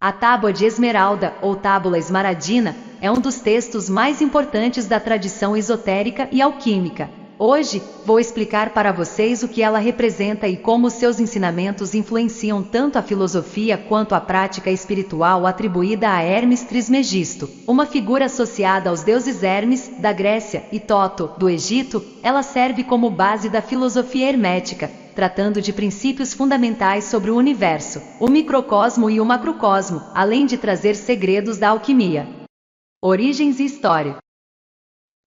A Tábua de Esmeralda, ou Tábula Esmaradina, é um dos textos mais importantes da tradição esotérica e alquímica. Hoje, vou explicar para vocês o que ela representa e como seus ensinamentos influenciam tanto a filosofia quanto a prática espiritual atribuída a Hermes Trismegisto, uma figura associada aos deuses Hermes, da Grécia, e Toto, do Egito. Ela serve como base da filosofia hermética, tratando de princípios fundamentais sobre o universo, o microcosmo e o macrocosmo, além de trazer segredos da alquimia. Origens e história.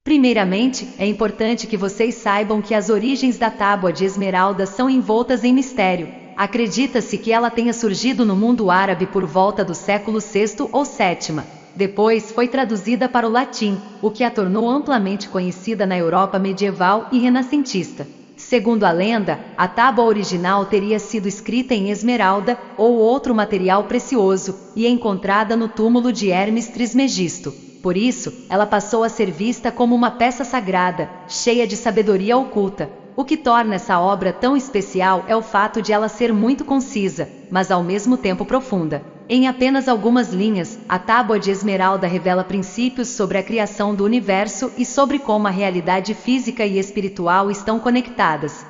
Primeiramente, é importante que vocês saibam que as origens da Tábua de Esmeralda são envoltas em mistério. Acredita-se que ela tenha surgido no mundo árabe por volta do século VI ou VII. Depois foi traduzida para o latim, o que a tornou amplamente conhecida na Europa medieval e renascentista. Segundo a lenda, a tábua original teria sido escrita em esmeralda ou outro material precioso e encontrada no túmulo de Hermes Trismegisto. Por isso, ela passou a ser vista como uma peça sagrada, cheia de sabedoria oculta. O que torna essa obra tão especial é o fato de ela ser muito concisa, mas ao mesmo tempo profunda. Em apenas algumas linhas, a Tábua de Esmeralda revela princípios sobre a criação do universo e sobre como a realidade física e espiritual estão conectadas.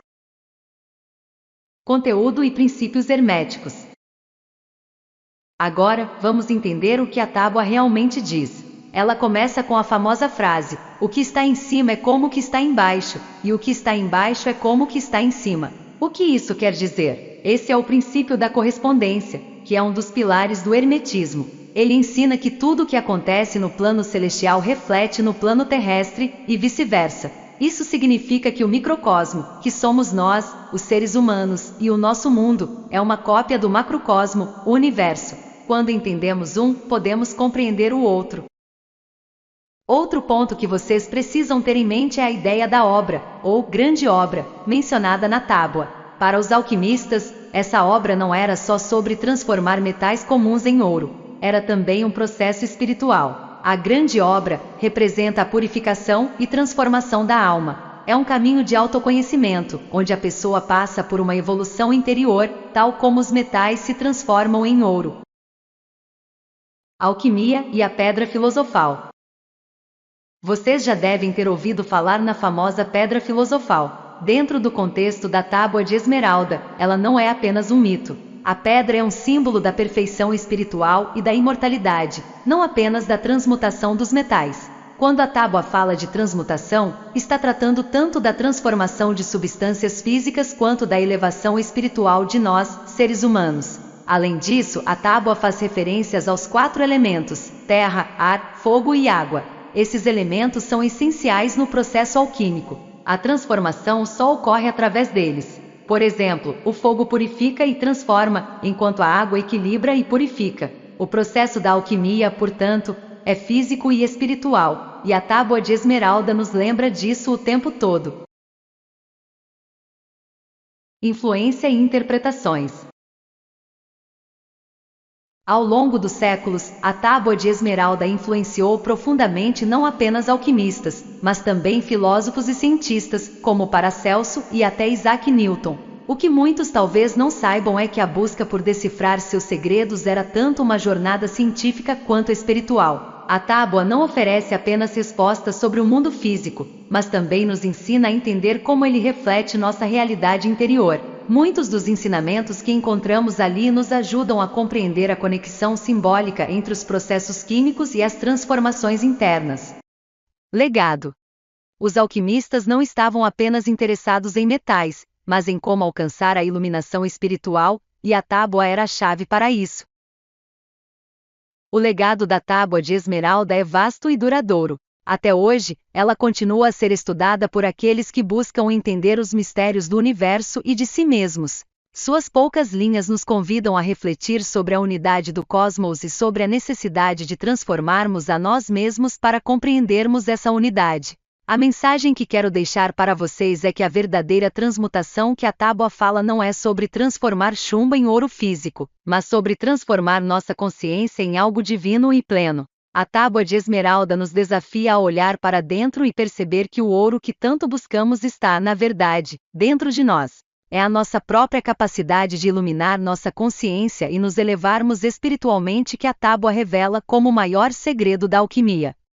Conteúdo e princípios herméticos. Agora, vamos entender o que a tábua realmente diz. Ela começa com a famosa frase: o que está em cima é como o que está embaixo, e o que está embaixo é como o que está em cima. O que isso quer dizer? Esse é o princípio da correspondência, que é um dos pilares do hermetismo. Ele ensina que tudo o que acontece no plano celestial reflete no plano terrestre, e vice-versa. Isso significa que o microcosmo, que somos nós, os seres humanos, e o nosso mundo, é uma cópia do macrocosmo, o universo. Quando entendemos um, podemos compreender o outro. Outro ponto que vocês precisam ter em mente é a ideia da obra, ou grande obra, mencionada na tábua. Para os alquimistas, essa obra não era só sobre transformar metais comuns em ouro, era também um processo espiritual. A grande obra representa a purificação e transformação da alma. É um caminho de autoconhecimento, onde a pessoa passa por uma evolução interior, tal como os metais se transformam em ouro. Alquimia e a pedra filosofal. Vocês já devem ter ouvido falar na famosa pedra filosofal. Dentro do contexto da Tábua de Esmeralda, ela não é apenas um mito. A pedra é um símbolo da perfeição espiritual e da imortalidade, não apenas da transmutação dos metais. Quando a tábua fala de transmutação, está tratando tanto da transformação de substâncias físicas quanto da elevação espiritual de nós, seres humanos. Além disso, a tábua faz referências aos 4 elementos: terra, ar, fogo e água. Esses elementos são essenciais no processo alquímico. A transformação só ocorre através deles. Por exemplo, o fogo purifica e transforma, enquanto a água equilibra e purifica. O processo da alquimia, portanto, é físico e espiritual, e a Tábua de Esmeralda nos lembra disso o tempo todo. Influência e interpretações. Ao longo dos séculos, a Tábua de Esmeralda influenciou profundamente não apenas alquimistas, mas também filósofos e cientistas, como Paracelso e até Isaac Newton. O que muitos talvez não saibam é que a busca por decifrar seus segredos era tanto uma jornada científica quanto espiritual. A tábua não oferece apenas respostas sobre o mundo físico, mas também nos ensina a entender como ele reflete nossa realidade interior. Muitos dos ensinamentos que encontramos ali nos ajudam a compreender a conexão simbólica entre os processos químicos e as transformações internas. Legado. Os alquimistas não estavam apenas interessados em metais, mas em como alcançar a iluminação espiritual, e a tábua era a chave para isso. O legado da Tábua de Esmeralda é vasto e duradouro. Até hoje, ela continua a ser estudada por aqueles que buscam entender os mistérios do universo e de si mesmos. Suas poucas linhas nos convidam a refletir sobre a unidade do cosmos e sobre a necessidade de transformarmos a nós mesmos para compreendermos essa unidade. A mensagem que quero deixar para vocês é que a verdadeira transmutação que a tábua fala não é sobre transformar chumbo em ouro físico, mas sobre transformar nossa consciência em algo divino e pleno. A Tábua de Esmeralda nos desafia a olhar para dentro e perceber que o ouro que tanto buscamos está, na verdade, dentro de nós. É a nossa própria capacidade de iluminar nossa consciência e nos elevarmos espiritualmente que a tábua revela como o maior segredo da alquimia.